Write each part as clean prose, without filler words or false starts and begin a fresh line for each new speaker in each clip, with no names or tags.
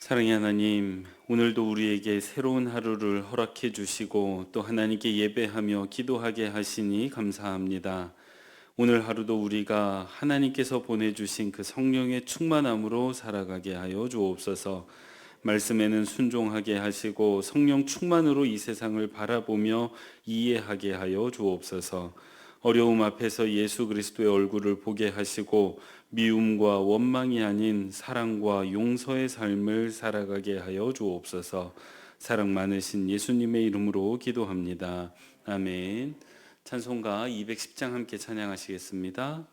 사랑의 하나님, 오늘도 우리에게 새로운 하루를 허락해 주시고 또 하나님께 예배하며 기도하게 하시니 감사합니다. 오늘 하루도 우리가 하나님께서 보내주신 그 성령의 충만함으로 살아가게 하여 주옵소서. 말씀에는 순종하게 하시고 성령 충만으로 이 세상을 바라보며 이해하게 하여 주옵소서. 어려움 앞에서 예수 그리스도의 얼굴을 보게 하시고 미움과 원망이 아닌 사랑과 용서의 삶을 살아가게 하여 주옵소서. 사랑 많으신 예수님의 이름으로 기도합니다. 아멘. 찬송가 210장 함께 찬양하시겠습니다.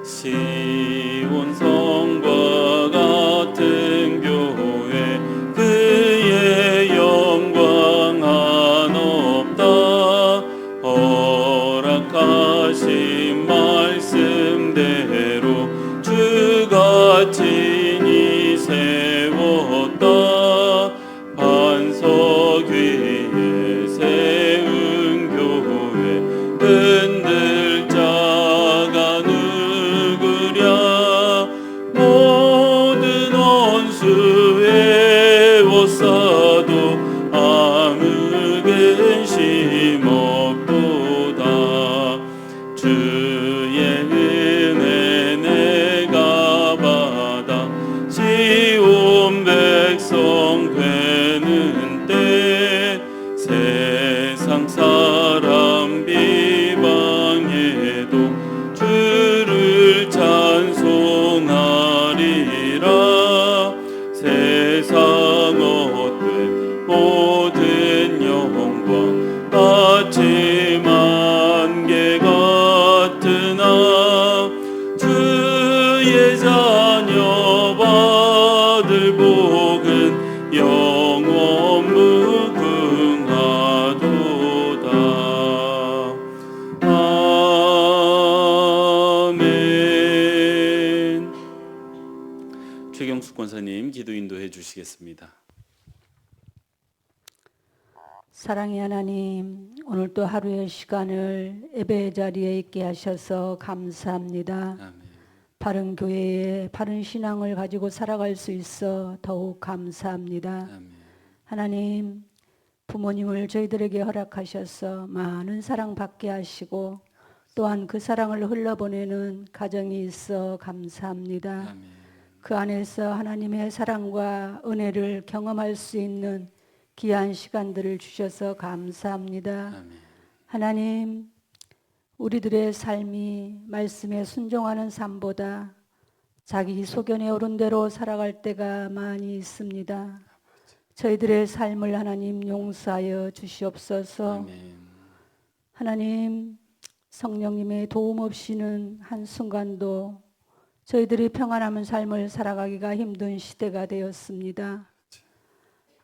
시온 성과 같은 교회 그의 영광 한없다. 허락하신 말씀대로 주가 친히 세웠다. 반석 위에 세운 교회 흔들 자가 누구랴. 모든 원수의 워싸도 아무 근심 없도다. 주의 은혜 내가 받아 지온 백성 되는 때 세상 사람 비방해도 주를 찬송하리라. 세상 헛된 모든 영광 아침 안개 같으나 주의 자녀 받을 복은 영원 무궁하도다. 아멘. 최경숙 권사님 기도 인도해 주시겠습니다.
사랑의 하나님, 오늘 또 하루의 시간을 예배 자리에 있게 하셔서 감사합니다.
아멘.
바른 교회에 바른 신앙을 가지고 살아갈 수 있어 더욱 감사합니다.
아멘.
하나님, 부모님을 저희들에게 허락하셔서 많은 사랑받게 하시고 또한 그 사랑을 흘러보내는 가정이 있어 감사합니다.
아멘.
그 안에서 하나님의 사랑과 은혜를 경험할 수 있는 귀한 시간들을 주셔서 감사합니다.
아멘.
하나님, 우리들의 삶이 말씀에 순종하는 삶보다 자기 소견에 오른 대로 살아갈 때가 많이 있습니다. 저희들의 삶을 하나님 용서하여 주시옵소서.
아멘.
하나님, 성령님의 도움 없이는 한순간도 저희들이 평안한 삶을 살아가기가 힘든 시대가 되었습니다.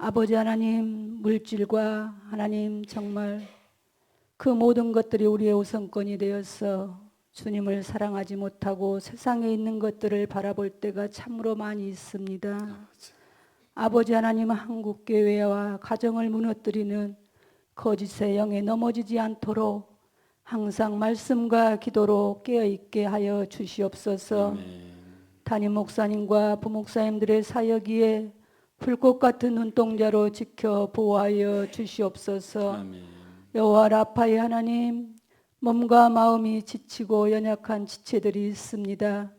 아버지 하나님, 물질과 하나님 정말 그 모든 것들이 우리의 우선권이 되어서 주님을 사랑하지 못하고 세상에 있는 것들을 바라볼 때가 참으로 많이 있습니다. 아버지 하나님, 한국교회와 가정을 무너뜨리는 거짓의 영에 넘어지지 않도록 항상 말씀과 기도로 깨어있게 하여 주시옵소서.
아멘.
담임 목사님과 부목사님들의 사역기에 불꽃 같은 눈동자로 지켜 보호하여 주시옵소서.
아멘.
여호와 라파의 하나님, 몸과 마음이 지치고 연약한 지체들이 있습니다.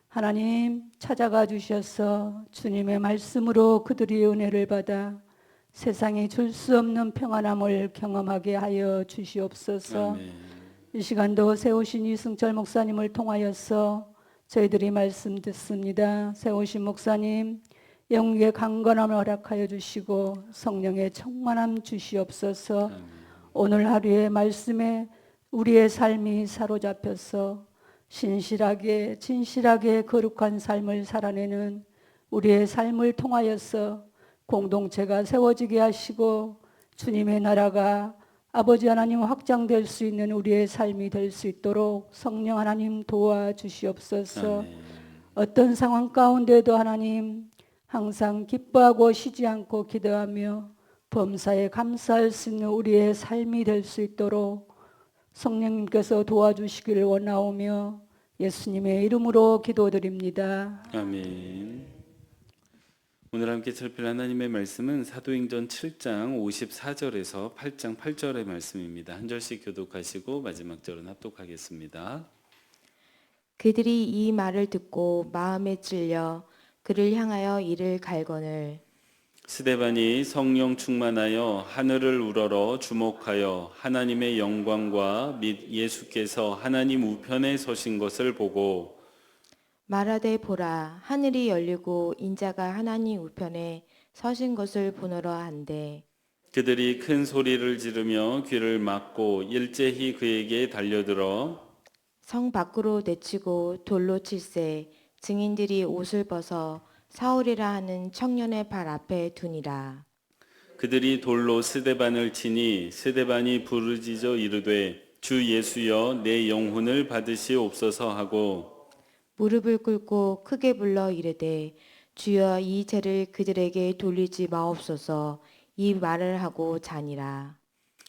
하나님 찾아가 주셔서 주님의 말씀으로 그들이 은혜를 받아 세상에 줄 수 없는 평안함을 경험하게 하여 주시옵소서.
아멘.
이 시간도 세우신 이승철 목사님을 통하여서 저희들이 말씀 듣습니다. 세우신 목사님 영육의 강건함을 허락하여 주시고 성령의 충만함 주시옵소서.
아멘.
오늘 하루의 말씀에 우리의 삶이 사로잡혀서 신실하게 진실하게 거룩한 삶을 살아내는 우리의 삶을 통하여서 공동체가 세워지게 하시고 주님의 나라가 아버지 하나님 확장될 수 있는 우리의 삶이 될 수 있도록 성령 하나님 도와주시옵소서.
아멘.
어떤 상황 가운데도 하나님 항상 기뻐하고 쉬지 않고 기도하며 범사에 감사할 수 있는 우리의 삶이 될 수 있도록 성령님께서 도와주시기를 원하오며 예수님의 이름으로 기도드립니다.
아멘. 오늘 함께 살필 하나님의 말씀은 사도행전 7장 54절에서 8장 8절의 말씀입니다. 한 절씩 교독하시고 마지막 절은 합독하겠습니다.
그들이 이 말을 듣고 마음에 찔려 그를 향하여 이를 갈거늘
스데반이 성령 충만하여 하늘을 우러러 주목하여 하나님의 영광과 및 예수께서 하나님 우편에 서신 것을 보고
말하되 보라 하늘이 열리고 인자가 하나님 우편에 서신 것을 보노라 한대
그들이 큰 소리를 지르며 귀를 막고 일제히 그에게 달려들어
성 밖으로 내치고 돌로 칠세 증인들이 옷을 벗어 사울이라 하는 청년의 발 앞에 두니라.
그들이 돌로 스데반을 치니 스데반이 부르짖어 이르되 주 예수여 내 영혼을 받으시옵소서 하고
무릎을 꿇고 크게 불러 이르되 주여 이 죄를 그들에게 돌리지 마옵소서 이 말을 하고 자니라.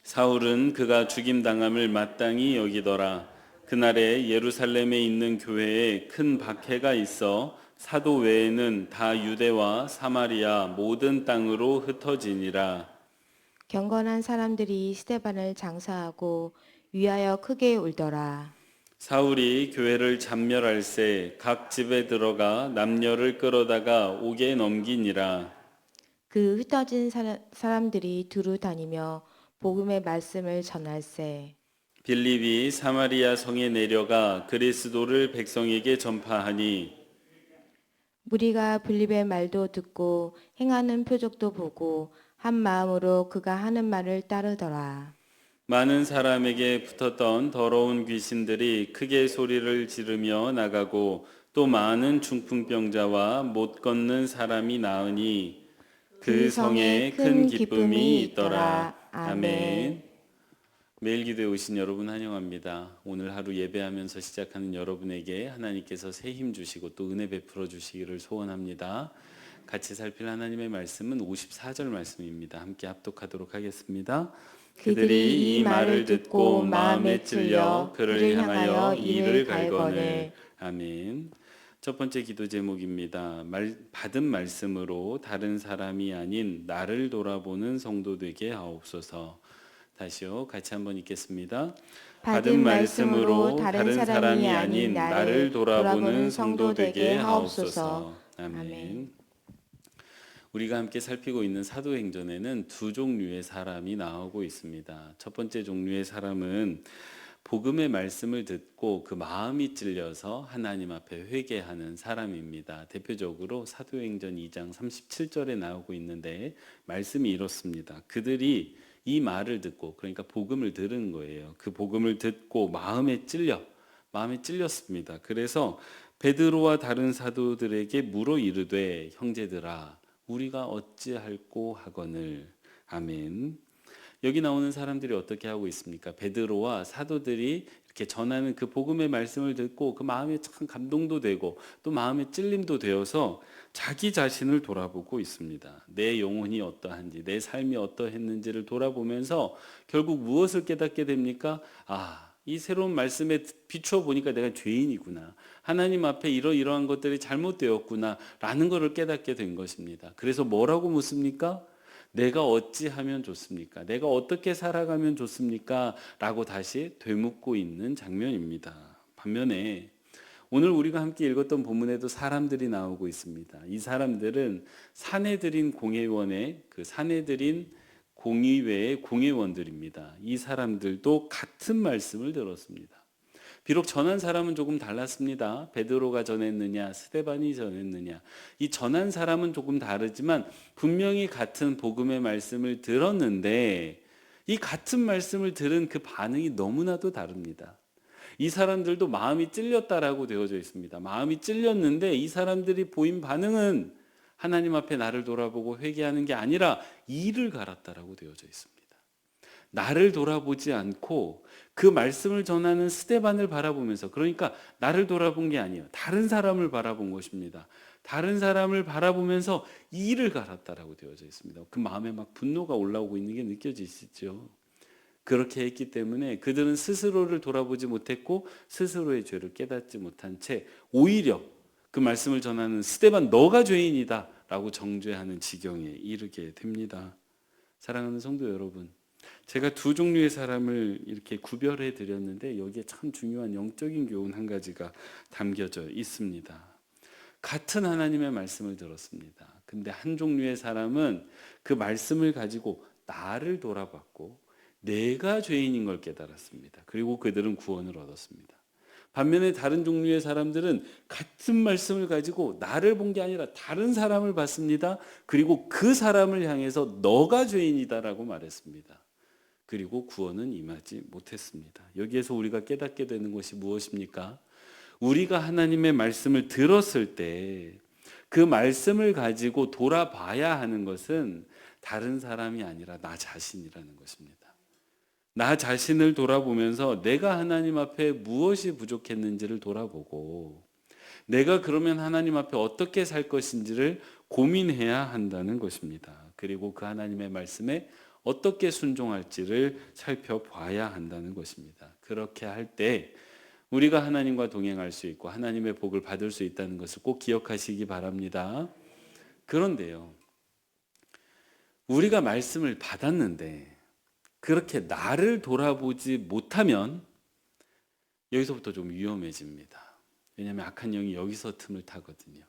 사울은 그가 죽임당함을 마땅히 여기더라. 그날에 예루살렘에 있는 교회에 큰 박해가 있어 사도 외에는 다 유대와 사마리아 모든 땅으로 흩어지니라.
경건한 사람들이 스데반을 장사하고 위하여 크게 울더라.
사울이 교회를 잠멸할새 각 집에 들어가 남녀를 끌어다가 옥에 넘기니라.
그 흩어진 사람들이 두루 다니며 복음의 말씀을 전할세.
빌립이 사마리아 성에 내려가 그리스도를 백성에게 전파하니
무리가 빌립의 말도 듣고 행하는 표적도 보고 한 마음으로 그가 하는 말을 따르더라.
많은 사람에게 붙었던 더러운 귀신들이 크게 소리를 지르며 나가고 또 많은 중풍병자와 못 걷는 사람이 나으니 그 성에 큰 기쁨이 있더라. 아멘. 매일 기도에 오신 여러분 환영합니다. 오늘 하루 예배하면서 시작하는 여러분에게 하나님께서 새 힘 주시고 또 은혜 베풀어 주시기를 소원합니다. 같이 살필 하나님의 말씀은 54절 말씀입니다. 함께 합독하도록 하겠습니다. 그들이 이 말을 듣고 마음에 찔려 그를 향하여 이를 갈거늘. 아멘. 첫 번째 기도 제목입니다. 받은 말씀으로 다른 사람이 아닌 나를 돌아보는 성도 되게 하옵소서. 다시요. 같이 한번 읽겠습니다. 받은 말씀으로 다른 사람이 아닌 나를 돌아보는 성도 되게 하옵소서. 아멘. 우리가 함께 살피고 있는 사도행전에는 두 종류의 사람이 나오고 있습니다. 첫 번째 종류의 사람은 복음의 말씀을 듣고 그 마음이 찔려서 하나님 앞에 회개하는 사람입니다. 대표적으로 사도행전 2장 37절에 나오고 있는데 말씀이 이렇습니다. 그들이 이 말을 듣고, 그러니까 복음을 들은 거예요. 그 복음을 듣고 마음에 찔렸습니다. 그래서 베드로와 다른 사도들에게 물어 이르되 형제들아 우리가 어찌할꼬 하거늘. 아멘. 여기 나오는 사람들이 어떻게 하고 있습니까? 베드로와 사도들이 이렇게 전하는 그 복음의 말씀을 듣고 그 마음에 참 감동도 되고 또 마음에 찔림도 되어서 자기 자신을 돌아보고 있습니다. 내 영혼이 어떠한지, 내 삶이 어떠했는지를 돌아보면서 결국 무엇을 깨닫게 됩니까? 이 새로운 말씀에 비추어 보니까 내가 죄인이구나. 하나님 앞에 이러이러한 것들이 잘못되었구나 라는 것을 깨닫게 된 것입니다. 그래서 뭐라고 묻습니까? 내가 어찌하면 좋습니까? 내가 어떻게 살아가면 좋습니까? 라고 다시 되묻고 있는 장면입니다. 반면에 오늘 우리가 함께 읽었던 본문에도 사람들이 나오고 있습니다. 이 사람들은 사내들인 공회원의 사내들인 공의회의 공회원들입니다. 이 사람들도 같은 말씀을 들었습니다. 비록 전한 사람은 조금 달랐습니다. 베드로가 전했느냐, 스데반이 전했느냐. 이 전한 사람은 조금 다르지만 분명히 같은 복음의 말씀을 들었는데 이 같은 말씀을 들은 그 반응이 너무나도 다릅니다. 이 사람들도 마음이 찔렸다라고 되어져 있습니다. 마음이 찔렸는데 이 사람들이 보인 반응은 하나님 앞에 나를 돌아보고 회개하는 게 아니라 이를 갈았다라고 되어져 있습니다. 나를 돌아보지 않고 그 말씀을 전하는 스데반을 바라보면서, 그러니까 나를 돌아본 게 아니에요. 다른 사람을 바라본 것입니다. 다른 사람을 바라보면서 이를 갈았다라고 되어져 있습니다. 그 마음에 막 분노가 올라오고 있는 게 느껴지시죠? 그렇게 했기 때문에 그들은 스스로를 돌아보지 못했고 스스로의 죄를 깨닫지 못한 채 오히려 그 말씀을 전하는 스데반 너가 죄인이다 라고 정죄하는 지경에 이르게 됩니다. 사랑하는 성도 여러분, 제가 두 종류의 사람을 이렇게 구별해 드렸는데 여기에 참 중요한 영적인 교훈 한 가지가 담겨져 있습니다. 같은 하나님의 말씀을 들었습니다. 근데 한 종류의 사람은 그 말씀을 가지고 나를 돌아봤고 내가 죄인인 걸 깨달았습니다. 그리고 그들은 구원을 얻었습니다. 반면에 다른 종류의 사람들은 같은 말씀을 가지고 나를 본 게 아니라 다른 사람을 봤습니다. 그리고 그 사람을 향해서 너가 죄인이다라고 말했습니다. 그리고 구원은 임하지 못했습니다. 여기에서 우리가 깨닫게 되는 것이 무엇입니까? 우리가 하나님의 말씀을 들었을 때 그 말씀을 가지고 돌아봐야 하는 것은 다른 사람이 아니라 나 자신이라는 것입니다. 나 자신을 돌아보면서 내가 하나님 앞에 무엇이 부족했는지를 돌아보고 내가 그러면 하나님 앞에 어떻게 살 것인지를 고민해야 한다는 것입니다. 그리고 그 하나님의 말씀에 어떻게 순종할지를 살펴봐야 한다는 것입니다. 그렇게 할 때 우리가 하나님과 동행할 수 있고 하나님의 복을 받을 수 있다는 것을 꼭 기억하시기 바랍니다. 그런데요, 우리가 말씀을 받았는데 그렇게 나를 돌아보지 못하면 여기서부터 좀 위험해집니다. 왜냐하면 악한 영이 여기서 틈을 타거든요.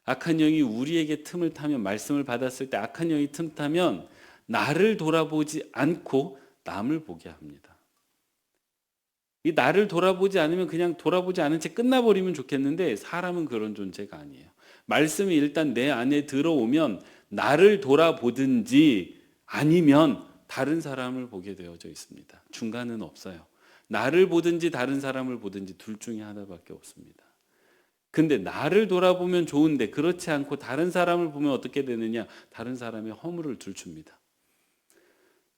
악한 영이 우리에게 틈을 타면, 말씀을 받았을 때 악한 영이 틈 타면 나를 돌아보지 않고 남을 보게 합니다. 이 나를 돌아보지 않으면 그냥 돌아보지 않은 채 끝나버리면 좋겠는데 사람은 그런 존재가 아니에요. 말씀이 일단 내 안에 들어오면 나를 돌아보든지 아니면 다른 사람을 보게 되어져 있습니다. 중간은 없어요. 나를 보든지 다른 사람을 보든지 둘 중에 하나밖에 없습니다. 근데 나를 돌아보면 좋은데 그렇지 않고 다른 사람을 보면 어떻게 되느냐? 다른 사람의 허물을 들춥니다.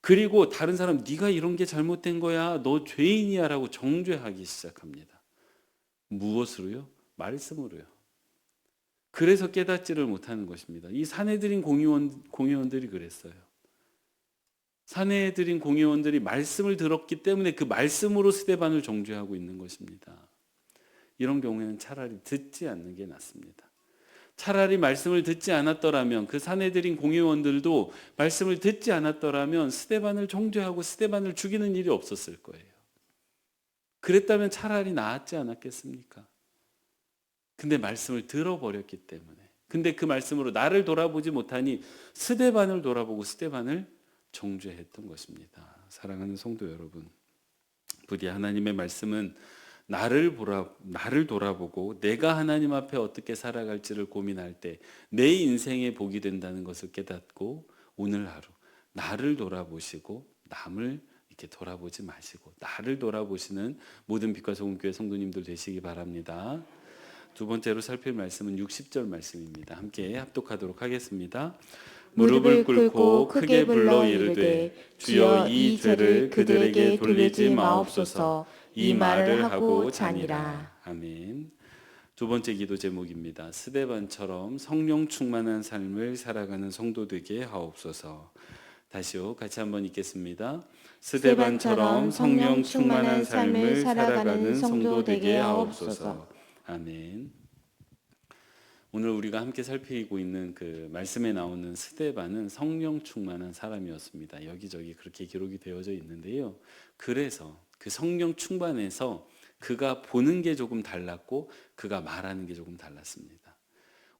그리고 다른 사람 네가 이런 게 잘못된 거야. 너 죄인이야 라고 정죄하기 시작합니다. 무엇으로요? 말씀으로요. 그래서 깨닫지를 못하는 것입니다. 이 사내들인 공회원들이 그랬어요. 사내들인 공회원들이 말씀을 들었기 때문에 그 말씀으로 스데반을 정죄하고 있는 것입니다. 이런 경우에는 차라리 듣지 않는 게 낫습니다. 차라리 말씀을 듣지 않았더라면, 그 사내들인 공회원들도 말씀을 듣지 않았더라면 스데반을 정죄하고 스데반을 죽이는 일이 없었을 거예요. 그랬다면 차라리 나았지 않았겠습니까? 근데 말씀을 들어버렸기 때문에, 근데 그 말씀으로 나를 돌아보지 못하니 스데반을 돌아보고 스데반을 정죄했던 것입니다. 사랑하는 성도 여러분, 부디 하나님의 말씀은 나를 돌아보고 내가 하나님 앞에 어떻게 살아갈지를 고민할 때 내 인생의 복이 된다는 것을 깨닫고 오늘 하루 나를 돌아보시고 남을 이렇게 돌아보지 마시고 나를 돌아보시는 모든 빛과 소금교회 성도님들 되시기 바랍니다. 두 번째로 살필 말씀은 60절 말씀입니다. 함께 합독하도록 하겠습니다. 무릎을 꿇고 크게 불러 이르되 주여 이 죄를 그들에게 돌리지 마옵소서. 이 말을 하고 자니라. 아멘. 두 번째 기도 제목입니다. 스데반처럼 성령 충만한 삶을 살아가는 성도 되게 하옵소서. 다시요, 같이 한번 읽겠습니다. 스데반처럼 성령 충만한 삶을 살아가는 성도 되게 하옵소서. 아멘. 오늘 우리가 함께 살피고 있는 그 말씀에 나오는 스데반은 성령 충만한 사람이었습니다. 여기저기 그렇게 기록이 되어져 있는데요. 그래서 그 성령 충만해서 그가 보는 게 조금 달랐고 그가 말하는 게 조금 달랐습니다.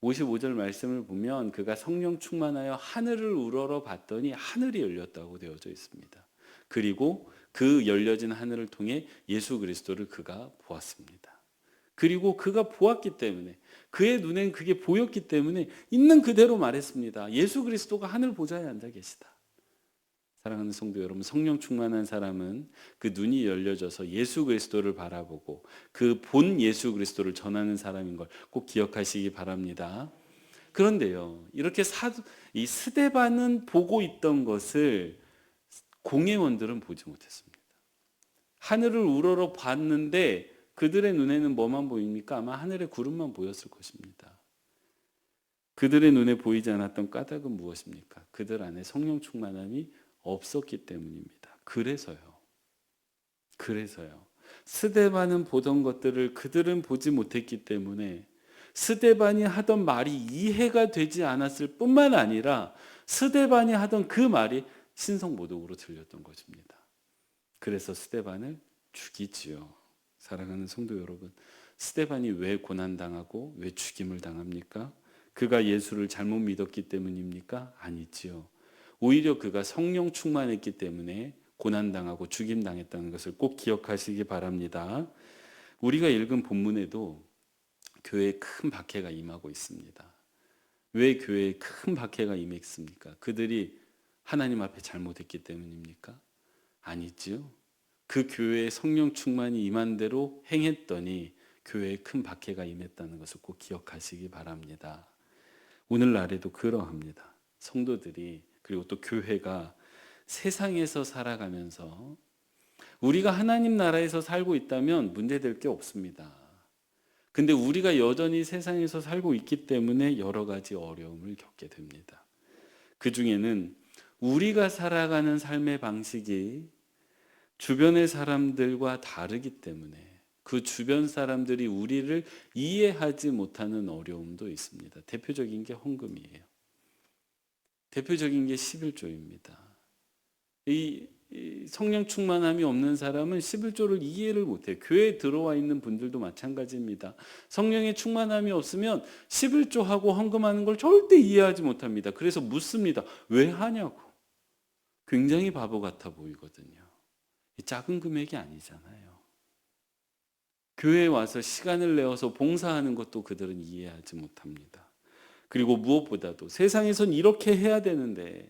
55절 말씀을 보면 그가 성령 충만하여 하늘을 우러러 봤더니 하늘이 열렸다고 되어져 있습니다. 그리고 그 열려진 하늘을 통해 예수 그리스도를 그가 보았습니다. 그리고 그가 보았기 때문에, 그의 눈엔 그게 보였기 때문에 있는 그대로 말했습니다. 예수 그리스도가 하늘 보좌에 앉아 계시다. 사랑하는 성도 여러분, 성령 충만한 사람은 그 눈이 열려져서 예수 그리스도를 바라보고 그 본 예수 그리스도를 전하는 사람인 걸 꼭 기억하시기 바랍니다. 그런데요, 이렇게 이 스데반은 보고 있던 것을 공회원들은 보지 못했습니다. 하늘을 우러러 봤는데 그들의 눈에는 뭐만 보입니까? 아마 하늘의 구름만 보였을 것입니다. 그들의 눈에 보이지 않았던 까닭은 무엇입니까? 그들 안에 성령 충만함이 없었기 때문입니다. 그래서요. 스데반은 보던 것들을 그들은 보지 못했기 때문에 스데반이 하던 말이 이해가 되지 않았을 뿐만 아니라 스데반이 하던 그 말이 신성모독으로 들렸던 것입니다. 그래서 스데반을 죽이지요. 사랑하는 성도 여러분, 스데반이 왜 고난당하고 왜 죽임을 당합니까? 그가 예수를 잘못 믿었기 때문입니까? 아니지요. 오히려 그가 성령 충만했기 때문에 고난당하고 죽임당했다는 것을 꼭 기억하시기 바랍니다. 우리가 읽은 본문에도 교회에 큰 박해가 임하고 있습니다. 왜 교회에 큰 박해가 임했습니까? 그들이 하나님 앞에 잘못했기 때문입니까? 아니지요. 그 교회에 성령 충만이 임한 대로 행했더니 교회에 큰 박해가 임했다는 것을 꼭 기억하시기 바랍니다. 오늘날에도 그러합니다. 성도들이 그리고 또 교회가 세상에서 살아가면서 우리가 하나님 나라에서 살고 있다면 문제될 게 없습니다. 근데 우리가 여전히 세상에서 살고 있기 때문에 여러 가지 어려움을 겪게 됩니다. 그 중에는 우리가 살아가는 삶의 방식이 주변의 사람들과 다르기 때문에 그 주변 사람들이 우리를 이해하지 못하는 어려움도 있습니다. 대표적인 게 헌금이에요. 대표적인 게 11조입니다. 이 성령 충만함이 없는 사람은 11조를 이해를 못해요. 교회에 들어와 있는 분들도 마찬가지입니다. 성령의 충만함이 없으면 11조하고 헌금하는 걸 절대 이해하지 못합니다. 그래서 묻습니다. 왜 하냐고. 굉장히 바보 같아 보이거든요. 작은 금액이 아니잖아요. 교회에 와서 시간을 내어서 봉사하는 것도 그들은 이해하지 못합니다. 그리고 무엇보다도 세상에선 이렇게 해야 되는데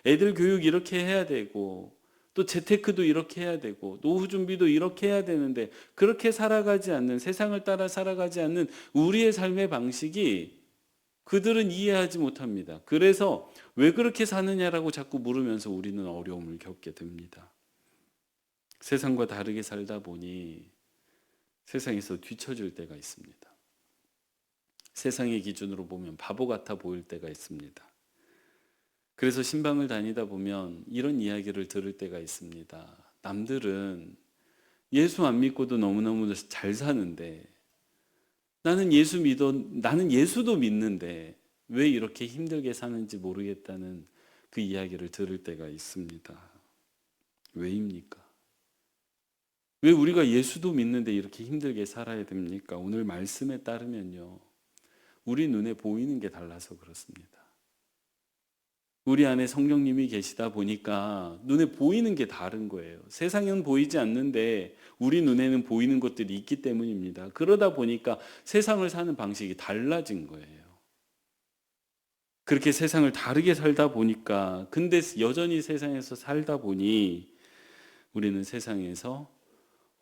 애들 교육 이렇게 해야 되고 또 재테크도 이렇게 해야 되고 노후 준비도 이렇게 해야 되는데 그렇게 살아가지 않는, 세상을 따라 살아가지 않는 우리의 삶의 방식이 그들은 이해하지 못합니다. 그래서 왜 그렇게 사느냐라고 자꾸 물으면서 우리는 어려움을 겪게 됩니다. 세상과 다르게 살다 보니 세상에서 뒤처질 때가 있습니다. 세상의 기준으로 보면 바보 같아 보일 때가 있습니다. 그래서 신방을 다니다 보면 이런 이야기를 들을 때가 있습니다. 남들은 예수 안 믿고도 너무너무 잘 사는데 나는 예수도 믿는데 왜 이렇게 힘들게 사는지 모르겠다는 그 이야기를 들을 때가 있습니다. 왜입니까? 왜 우리가 예수도 믿는데 이렇게 힘들게 살아야 됩니까? 오늘 말씀에 따르면요, 우리 눈에 보이는 게 달라서 그렇습니다. 우리 안에 성령님이 계시다 보니까 눈에 보이는 게 다른 거예요. 세상은 보이지 않는데 우리 눈에는 보이는 것들이 있기 때문입니다. 그러다 보니까 세상을 사는 방식이 달라진 거예요. 그렇게 세상을 다르게 살다 보니까, 근데 여전히 세상에서 살다 보니 우리는 세상에서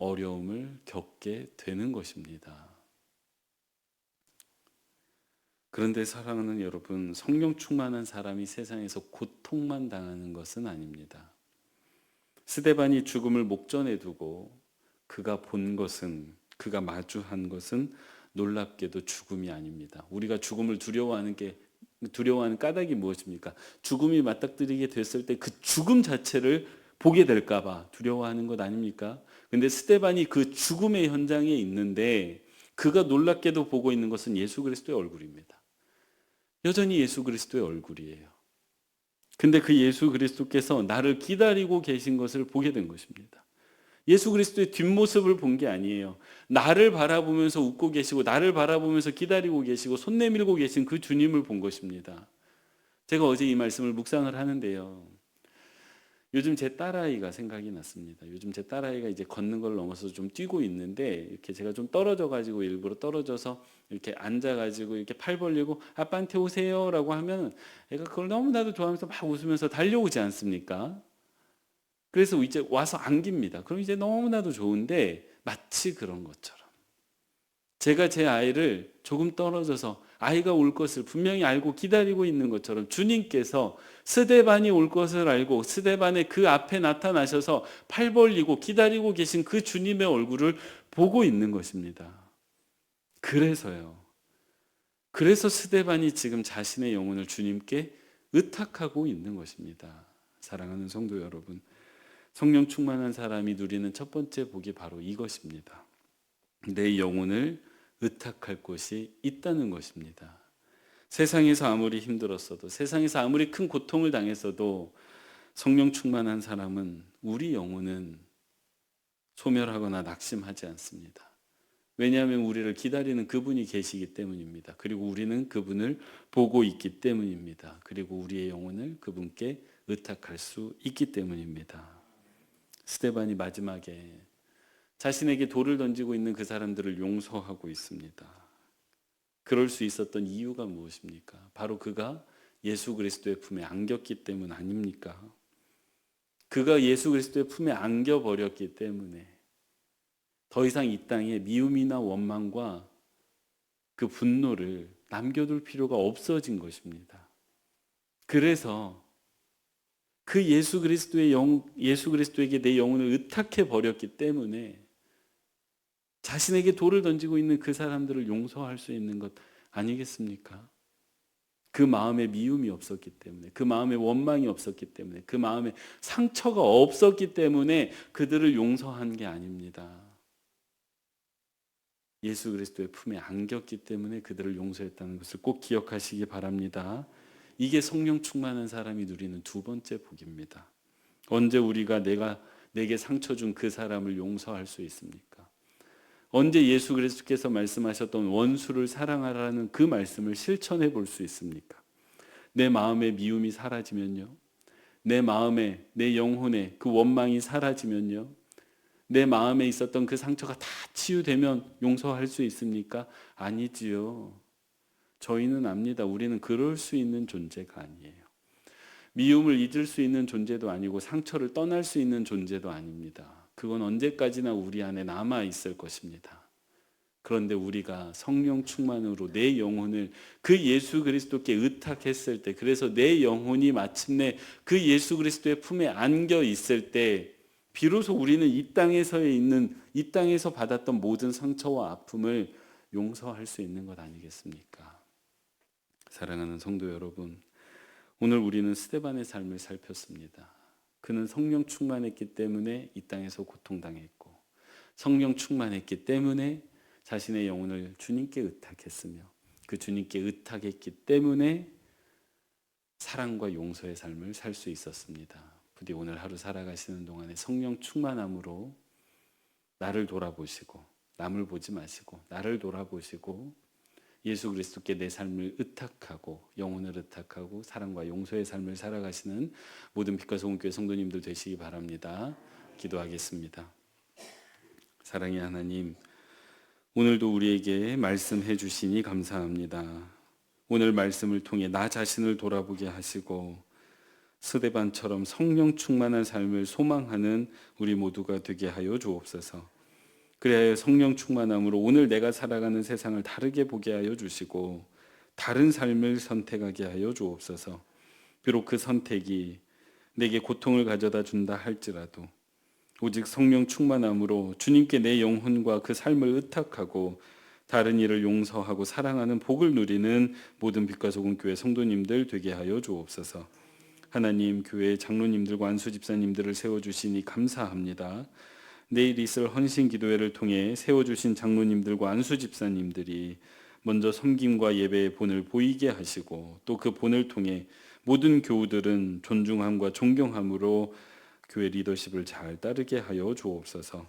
어려움을 겪게 되는 것입니다. 그런데 사랑하는 여러분, 성령 충만한 사람이 세상에서 고통만 당하는 것은 아닙니다. 스데반이 죽음을 목전에 두고 그가 마주한 것은 놀랍게도 죽음이 아닙니다. 우리가 죽음을 두려워하는 까닭이 무엇입니까? 죽음이 맞닥뜨리게 됐을 때 그 죽음 자체를 보게 될까 봐 두려워하는 것 아닙니까? 근데 스데반이 그 죽음의 현장에 있는데 그가 놀랍게도 보고 있는 것은 예수 그리스도의 얼굴입니다. 여전히 예수 그리스도의 얼굴이에요. 근데 그 예수 그리스도께서 나를 기다리고 계신 것을 보게 된 것입니다. 예수 그리스도의 뒷모습을 본 게 아니에요. 나를 바라보면서 웃고 계시고 나를 바라보면서 기다리고 계시고 손 내밀고 계신 그 주님을 본 것입니다. 제가 어제 이 말씀을 묵상을 하는데요, 요즘 제 딸아이가 생각이 났습니다. 요즘 제 딸아이가 이제 걷는 걸 넘어서 좀 뛰고 있는데, 이렇게 제가 좀 떨어져가지고 일부러 떨어져서 이렇게 앉아가지고 이렇게 팔 벌리고 아빠한테 오세요라고 하면 애가 그걸 너무나도 좋아하면서 막 웃으면서 달려오지 않습니까? 그래서 이제 와서 안깁니다. 그럼 이제 너무나도 좋은데, 마치 그런 것처럼 제가 제 아이를 조금 떨어져서 아이가 올 것을 분명히 알고 기다리고 있는 것처럼 주님께서 스데반이 올 것을 알고 스데반의 그 앞에 나타나셔서 팔 벌리고 기다리고 계신 그 주님의 얼굴을 보고 있는 것입니다. 그래서요, 그래서 스데반이 지금 자신의 영혼을 주님께 의탁하고 있는 것입니다. 사랑하는 성도 여러분, 성령 충만한 사람이 누리는 첫 번째 복이 바로 이것입니다. 내 영혼을 의탁할 곳이 있다는 것입니다. 세상에서 아무리 힘들었어도, 세상에서 아무리 큰 고통을 당했어도 성령 충만한 사람은 우리 영혼은 소멸하거나 낙심하지 않습니다. 왜냐하면 우리를 기다리는 그분이 계시기 때문입니다. 그리고 우리는 그분을 보고 있기 때문입니다. 그리고 우리의 영혼을 그분께 의탁할 수 있기 때문입니다. 스데반이 마지막에 자신에게 돌을 던지고 있는 그 사람들을 용서하고 있습니다. 그럴 수 있었던 이유가 무엇입니까? 바로 그가 예수 그리스도의 품에 안겼기 때문 아닙니까? 그가 예수 그리스도의 품에 안겨버렸기 때문에 더 이상 이 땅에 미움이나 원망과 그 분노를 남겨둘 필요가 없어진 것입니다. 그래서 그 예수 그리스도에게 내 영혼을 의탁해 버렸기 때문에 자신에게 돌을 던지고 있는 그 사람들을 용서할 수 있는 것 아니겠습니까? 그 마음에 미움이 없었기 때문에, 그 마음에 원망이 없었기 때문에, 그 마음에 상처가 없었기 때문에 그들을 용서한 게 아닙니다. 예수 그리스도의 품에 안겼기 때문에 그들을 용서했다는 것을 꼭 기억하시기 바랍니다. 이게 성령 충만한 사람이 누리는 두 번째 복입니다. 언제 우리가 내게 상처 준 그 사람을 용서할 수 있습니까? 언제 예수 그리스도께서 말씀하셨던 원수를 사랑하라는 그 말씀을 실천해 볼 수 있습니까? 내 마음의 미움이 사라지면요, 내 마음에, 내 영혼에 그 원망이 사라지면요, 내 마음에 있었던 그 상처가 다 치유되면 용서할 수 있습니까? 아니지요. 저희는 압니다. 우리는 그럴 수 있는 존재가 아니에요. 미움을 잊을 수 있는 존재도 아니고 상처를 떠날 수 있는 존재도 아닙니다. 그건 언제까지나 우리 안에 남아 있을 것입니다. 그런데 우리가 성령 충만으로 내 영혼을 그 예수 그리스도께 의탁했을 때, 그래서 내 영혼이 마침내 그 예수 그리스도의 품에 안겨 있을 때 비로소 우리는 이 땅에서 받았던 모든 상처와 아픔을 용서할 수 있는 것 아니겠습니까? 사랑하는 성도 여러분, 오늘 우리는 스데반의 삶을 살폈습니다. 그는 성령 충만했기 때문에 이 땅에서 고통당했고, 성령 충만했기 때문에 자신의 영혼을 주님께 의탁했으며, 그 주님께 의탁했기 때문에 사랑과 용서의 삶을 살 수 있었습니다. 부디 오늘 하루 살아가시는 동안에 성령 충만함으로 나를 돌아보시고, 남을 보지 마시고 나를 돌아보시고 예수 그리스도께 내 삶을 의탁하고 영혼을 의탁하고 사랑과 용서의 삶을 살아가시는 모든 빛과 소금 교회 성도님들 되시기 바랍니다. 기도하겠습니다. 사랑의 하나님, 오늘도 우리에게 말씀해 주시니 감사합니다. 오늘 말씀을 통해 나 자신을 돌아보게 하시고 스데반처럼 성령 충만한 삶을 소망하는 우리 모두가 되게 하여 주옵소서. 그래야 성령 충만함으로 오늘 내가 살아가는 세상을 다르게 보게 하여 주시고 다른 삶을 선택하게 하여 주옵소서. 비록 그 선택이 내게 고통을 가져다 준다 할지라도 오직 성령 충만함으로 주님께 내 영혼과 그 삶을 의탁하고 다른 이를 용서하고 사랑하는 복을 누리는 모든 빛과 소금 교회 성도님들 되게 하여 주옵소서. 하나님, 교회 장로님들과 안수 집사님들을 세워주시니 감사합니다. 내일 있을 헌신 기도회를 통해 세워주신 장로님들과 안수 집사님들이 먼저 섬김과 예배의 본을 보이게 하시고 또 그 본을 통해 모든 교우들은 존중함과 존경함으로 교회 리더십을 잘 따르게 하여 주옵소서.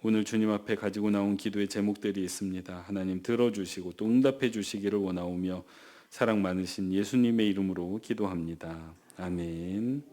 오늘 주님 앞에 가지고 나온 기도의 제목들이 있습니다. 하나님 들어주시고 또 응답해 주시기를 원하오며 사랑 많으신 예수님의 이름으로 기도합니다. 아멘.